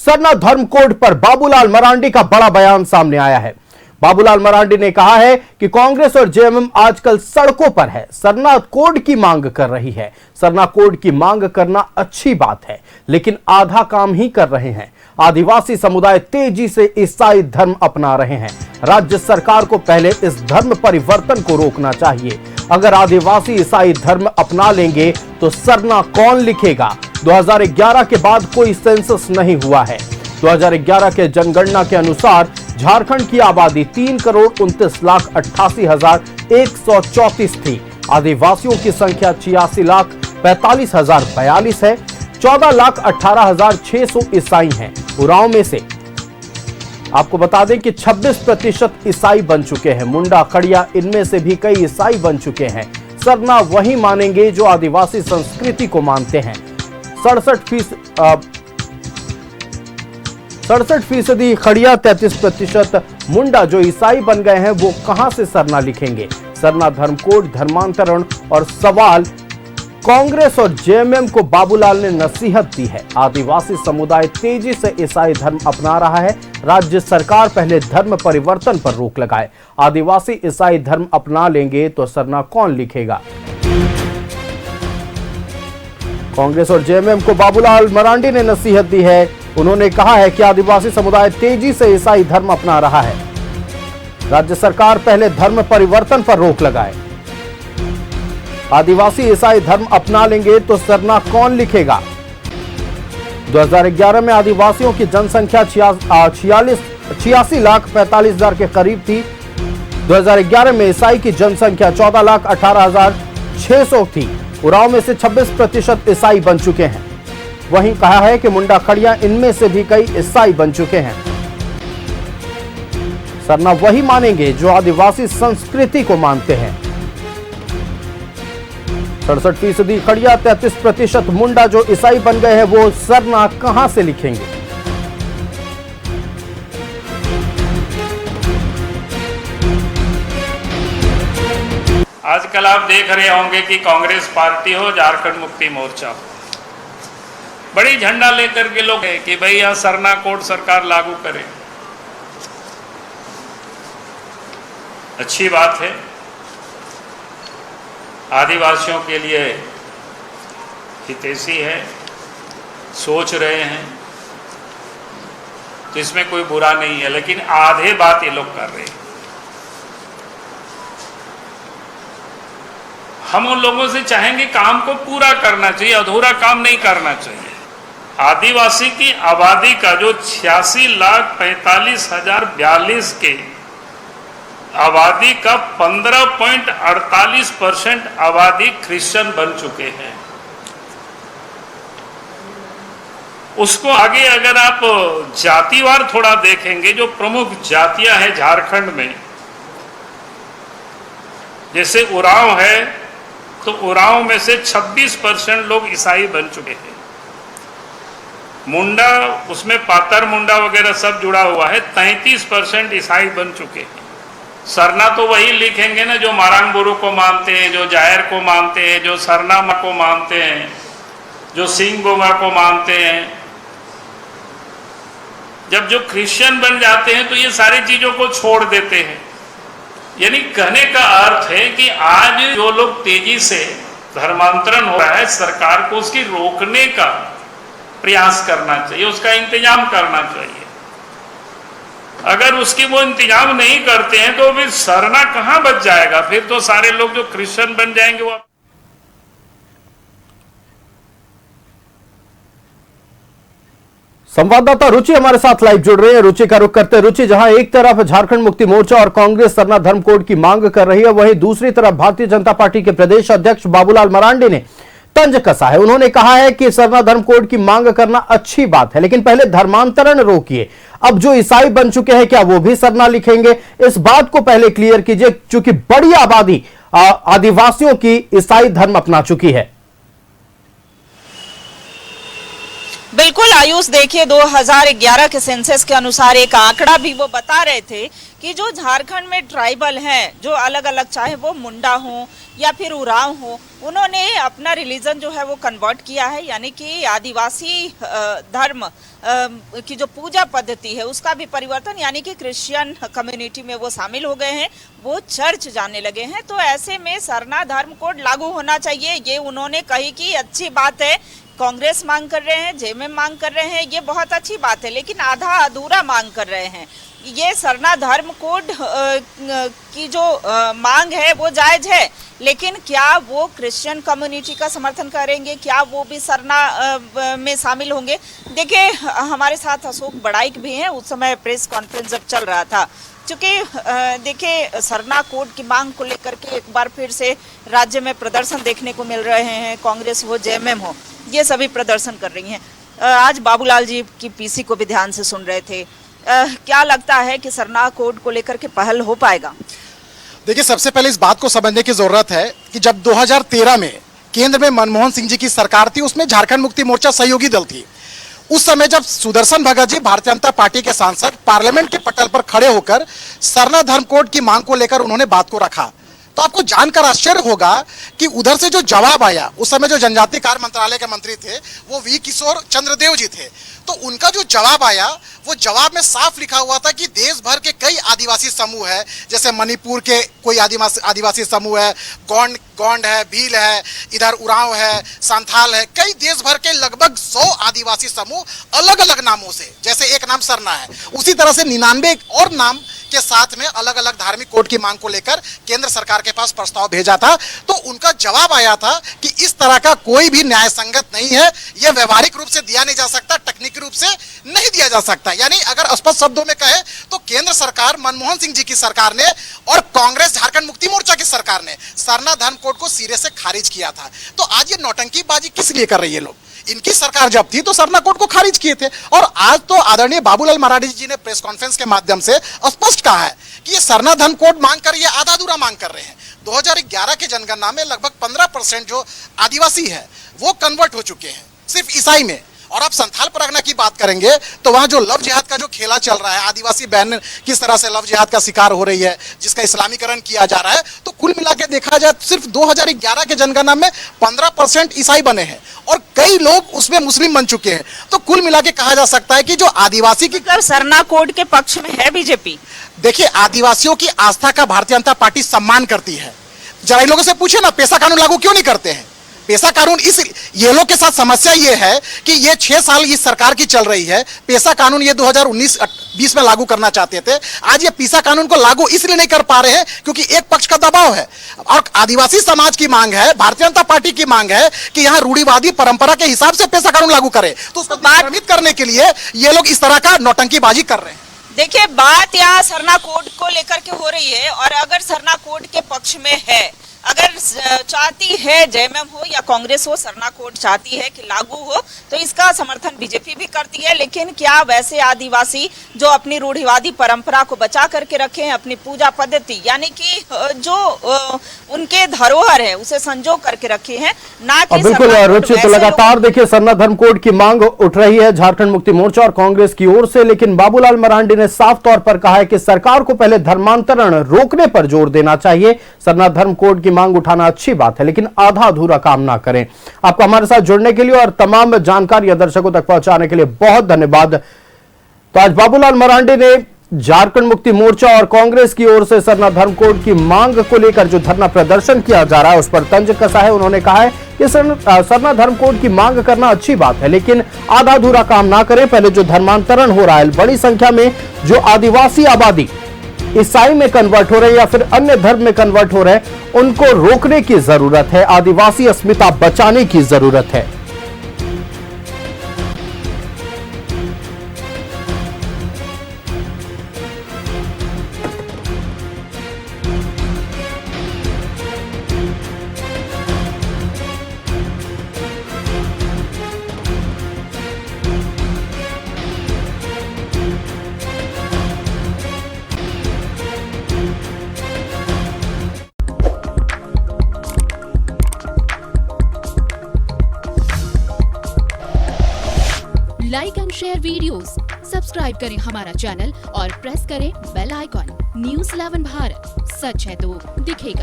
सरना धर्म कोड पर बाबूलाल मरांडी का बड़ा बयान सामने आया है। बाबूलाल मरांडी ने कहा है कि कांग्रेस और जेएमएम आजकल सड़कों पर है, सरना कोड की मांग कर रही है। सरना कोड की मांग करना अच्छी बात है, लेकिन आधा काम ही कर रहे हैं। आदिवासी समुदाय तेजी से ईसाई धर्म अपना रहे हैं। राज्य सरकार को पहले इस धर्म परिवर्तन को रोकना चाहिए। अगर आदिवासी ईसाई धर्म अपना लेंगे तो सरना कौन लिखेगा? 2011 के बाद कोई सेंसस नहीं हुआ है। 2011 के जनगणना के अनुसार झारखंड की आबादी 3,29,88,134 थी। आदिवासियों की संख्या 86,45,042 है। 14,18,600 ईसाई हैं। उरांव में से आपको बता दें कि 26% ईसाई बन चुके हैं। मुंडा, खड़िया, इनमें से भी कई ईसाई बन चुके हैं। सरना वही मानेंगे जो आदिवासी संस्कृति को मानते हैं। 67% खड़िया, 33% मुंडा जो ईसाई बन गए हैं, वो कहां से सरना लिखेंगे? सरना धर्म कोड, धर्मांतरण और सवाल कांग्रेस और जेएमएम को बाबूलाल ने नसीहत दी है। आदिवासी समुदाय तेजी से ईसाई धर्म अपना रहा है। राज्य सरकार पहले धर्म परिवर्तन पर रोक लगाए। आदिवासी ईसाई धर्म अपना लेंगे तो सरना कौन लिखेगा? कांग्रेस और जेएमएम को बाबूलाल मरांडी ने नसीहत दी है। उन्होंने कहा है कि आदिवासी समुदाय तेजी से ईसाई धर्म अपना रहा है। राज्य सरकार पहले धर्म परिवर्तन पर रोक लगाए। आदिवासी ईसाई धर्म अपना लेंगे तो सरना कौन लिखेगा? 2011 में आदिवासियों की जनसंख्या 86,45,000 के करीब थी। 2011 में ईसाई की जनसंख्या 14,18,600 थी। उरांव में से 26% ईसाई बन चुके हैं। वहीं कहा है कि मुंडा, खड़िया, इनमें से भी कई ईसाई बन चुके हैं। सरना वही मानेंगे जो आदिवासी संस्कृति को मानते हैं। 67% खड़िया, 33% मुंडा जो ईसाई बन गए हैं, वो सरना कहां से लिखेंगे? आजकल आप देख रहे होंगे कि कांग्रेस पार्टी हो, झारखंड मुक्ति मोर्चा हो, बड़ी झंडा लेकर के लोग हैं कि भैया सरना कोड सरकार लागू करे। अच्छी बात है, आदिवासियों के लिए हितैषी है, सोच रहे हैं, तो इसमें कोई बुरा नहीं है। लेकिन आधे बात ये लोग कर रहे हैं। हम उन लोगों से चाहेंगे काम को पूरा करना चाहिए, अधूरा काम नहीं करना चाहिए। आदिवासी की आबादी का जो 86,45,042 के आबादी का 15.48% आबादी क्रिश्चियन बन चुके हैं। उसको आगे अगर आप जातिवार थोड़ा देखेंगे, जो प्रमुख जातियां हैं झारखंड में, जैसे उरांव है, तो उरांव में से 26% लोग ईसाई बन चुके हैं। मुंडा, उसमें पातर मुंडा वगैरह सब जुड़ा हुआ है, 33% ईसाई बन चुके हैं। सरना तो वही लिखेंगे ना जो मारांग बुरु को मानते हैं, जो जायर को मानते हैं, जो सरना माँ को मानते हैं, जो सिंह बोमा को मानते हैं। जब जो क्रिश्चियन बन जाते हैं तो ये सारी चीजों को छोड़ देते हैं। यानी कहने का अर्थ है कि आज जो लोग तेजी से धर्मांतरण हो रहा है, सरकार को उसकी रोकने का प्रयास करना चाहिए, उसका इंतजाम करना चाहिए। अगर उसकी वो इंतजाम नहीं करते हैं तो फिर सरना कहां बच जाएगा? फिर तो सारे लोग जो क्रिश्चियन बन जाएंगे वो। संवाददाता रुचि हमारे साथ लाइव जुड़ रहे हैं। रुचि का रुख करते हैं। रुचि, जहां एक तरफ झारखंड मुक्ति मोर्चा और कांग्रेस सरना धर्म कोड की मांग कर रही है, वहीं दूसरी तरफ भारतीय जनता पार्टी के प्रदेश अध्यक्ष बाबूलाल मरांडी ने तंज कसा है। उन्होंने कहा है कि सरना धर्म कोड की मांग करना अच्छी बात है, लेकिन पहले धर्मांतरण रोकिए। अब जो ईसाई बन चुके हैं, क्या वो भी सरना लिखेंगे? इस बात को पहले क्लियर कीजिए, क्योंकि बड़ी आबादी आदिवासियों की ईसाई धर्म अपना चुकी है। बिल्कुल आयुष, देखिए 2011 के सेंसस के अनुसार एक आंकड़ा भी वो बता रहे थे कि जो झारखंड में ट्राइबल हैं, जो अलग अलग, चाहे वो मुंडा हो या फिर उरांव हो, उन्होंने अपना रिलीजन जो है वो कन्वर्ट किया है, यानी कि आदिवासी धर्म की जो पूजा पद्धति है उसका भी परिवर्तन, यानी कि क्रिश्चियन कम्युनिटी में वो शामिल हो गए हैं, वो चर्च जाने लगे हैं। तो ऐसे में सरना धर्म कोड लागू होना चाहिए, ये उन्होंने कही कि अच्छी बात है। कांग्रेस मांग कर रहे हैं, जेएमएम मांग कर रहे हैं, ये बहुत अच्छी बात है, लेकिन आधा अधूरा मांग कर रहे हैं। ये सरना धर्म कोड की जो मांग है वो जायज है, लेकिन क्या वो क्रिश्चियन कम्युनिटी का समर्थन करेंगे? क्या वो भी सरना में शामिल होंगे? देखिए, हमारे साथ अशोक बड़ाइक भी हैं, उस समय प्रेस कॉन्फ्रेंस जब चल रहा था, क्योंकि देखिए सरना कोड की मांग को लेकर के एक बार फिर से राज्य में प्रदर्शन देखने को मिल रहे हैं। कांग्रेस हो, जेएमएम हो, ये सभी प्रदर्शन कर रही हैं। आज बाबूलाल जी की पीसी को भी ध्यान से सुन रहे थे। क्या लगता है कि सरना कोड को लेकर के पहल हो पाएगा? देखिए, सबसे पहले इस बात को समझने की जरूरत है कि जब 2013 में केंद्र में मनमोहन सिंह जी की सरकार थी, उसमें झारखंड मुक्ति मोर्चा सहयोगी दल थी। उस समय जब सुदर्शन भगत जी, भारतीय जनता पार्टी के सांसद, पार्लियामेंट के पटल पर खड़े होकर सरना धर्म कोड की मांग को लेकर उन्होंने बात को रखा, तो आपको जानकर आश्चर्य होगा कि उधर से जो जवाब आया, उस समय जो जनजातीय कार्य मंत्रालय के मंत्री थे वो वी किशोर चंद्रदेव जी थे, तो उनका जो जवाब आया, वो जवाब में साफ लिखा हुआ था कि देश भर के कई आदिवासी समूह है, जैसे मणिपुर के कोई आदिवासी समूह है, गोंड है, भील है, इधर उरांव है, संथाल है, कई देश भर के लगभग 100 आदिवासी समूह अलग अलग नामों से, जैसे एक नाम सरना है, उसी तरह से 99 और नाम के साथ में अलग अलग धार्मिक कोड की मांग को लेकर केंद्र सरकार के पास प्रस्ताव भेजा था। तो उनका जवाब आया था कि इस तरह का कोई भी न्याय संगत नहीं है, यह व्यवहारिक रूप से दिया नहीं जा सकता, तकनीकी रूप से नहीं दिया जा सकता। यानी अगर स्पष्ट शब्दों में कहे तो केंद्र सरकार, मनमोहन सिंह जी की सरकार ने और कांग्रेस झारखंड मुक्ति मोर्चा की सरकार ने सरना धर्म कोड को सिरे से खारिज किया था। तो आज ये नौटंकीबाजी किस लिए कर रही है लोग? इनकी सरकार जब थी तो सरना कोड को खारिज किए थे, और आज तो आदरणीय बाबूलाल मरांडी जी ने प्रेस कॉन्फ्रेंस के माध्यम से स्पष्ट कहा है कि ये सरना धर्म कोड मांग कर, ये आधा अधूरा मांग कर रहे हैं। 2011 के जनगणना में लगभग 15% जो आदिवासी है वो कन्वर्ट हो चुके हैं सिर्फ ईसाई में। और आप संथाल परगना की बात करेंगे तो वहां जो लव जिहाद का जो खेला चल रहा है, आदिवासी बहन किस तरह से लव जिहाद का शिकार हो रही है, जिसका इस्लामीकरण किया जा रहा है, तो कुल मिला के देखा जाए सिर्फ 2011 के जनगणना में 15% ईसाई बने हैं और कई लोग उसमें मुस्लिम बन चुके हैं। तो कुल मिला के कहा जा सकता है कि जो आदिवासी की सरना कोड के पक्ष में है बीजेपी। देखिए, आदिवासियों की आस्था का भारतीय जनता पार्टी सम्मान करती है। जरा इन लोगों से पूछे ना, पेशा कानून लागू क्यों नहीं करते हैं? पेशा कानून ये लोग के साथ समस्या ये है कि ये 6 साल इस सरकार की चल रही है, पेशा कानून ये 2019-20 में लागू करना चाहते थे। आज ये पेशा कानून को लागू इसलिए नहीं कर पा रहे हैं क्योंकि एक पक्ष का दबाव है, और आदिवासी समाज की मांग है, भारतीय जनता पार्टी की मांग है कि यहाँ रूढ़िवादी परंपरा के हिसाब से पेशा कानून लागू करे। तो उसको भ्रमित करने के लिए ये लोग इस तरह का नौटंकीबाजी कर रहे हैं। देखिए, बात यहाँ सरना कोड को लेकर के हो रही है, और अगर सरना कोड के पक्ष में है, अगर चाहती है जेएमएम हो या कांग्रेस हो, सरना कोड चाहती है कि लागू हो, तो इसका समर्थन बीजेपी भी करती है। लेकिन क्या वैसे आदिवासी जो अपनी रूढ़िवादी परंपरा को बचा करके रखे हैं, अपनी पूजा पद्धति, यानी कि जो उनके धरोहर है उसे संजो करके रखे हैं, ना कि बिल्कुल रुचि। तो लगातार देखिए सरना धर्म कोड की मांग उठ रही है झारखंड मुक्ति मोर्चा और कांग्रेस की ओर से, लेकिन बाबूलाल मरांडी ने साफ तौर पर कहा है कि सरकार को पहले धर्मांतरण रोकने पर जोर देना चाहिए। सरना धर्म कोड मांग उठाना अच्छी बात है, लेकिन आधा अधूरा काम ना करें। आपको हमारे साथ जुड़ने के लिए और तमाम जानकारी दर्शकों तक पहुंचाने के लिए बहुत धन्यवाद। तो आज बाबूलाल मरांडी ने झारखंड मुक्ति मोर्चा और कांग्रेस की ओर से सरना धर्म कोड की मांग को लेकर जो धरना प्रदर्शन किया जा रहा है उस पर तंज कसा है। उन्होंने कहा है कि सरना धर्म कोड की मांग करना अच्छी बात है, लेकिन आधा अधूरा काम ना करें। पहले जो धर्मांतरण हो रहा है, बड़ी संख्या में जो आदिवासी आबादी ईसाई में कन्वर्ट हो रहे हैं या फिर अन्य धर्म में कन्वर्ट हो रहे हैं, उनको रोकने की जरूरत है, आदिवासी अस्मिता बचाने की जरूरत है। Like and share videos, subscribe करें हमारा चैनल और प्रेस करें बेल आइकॉन। News 11 भारत, सच है तो दिखेगा।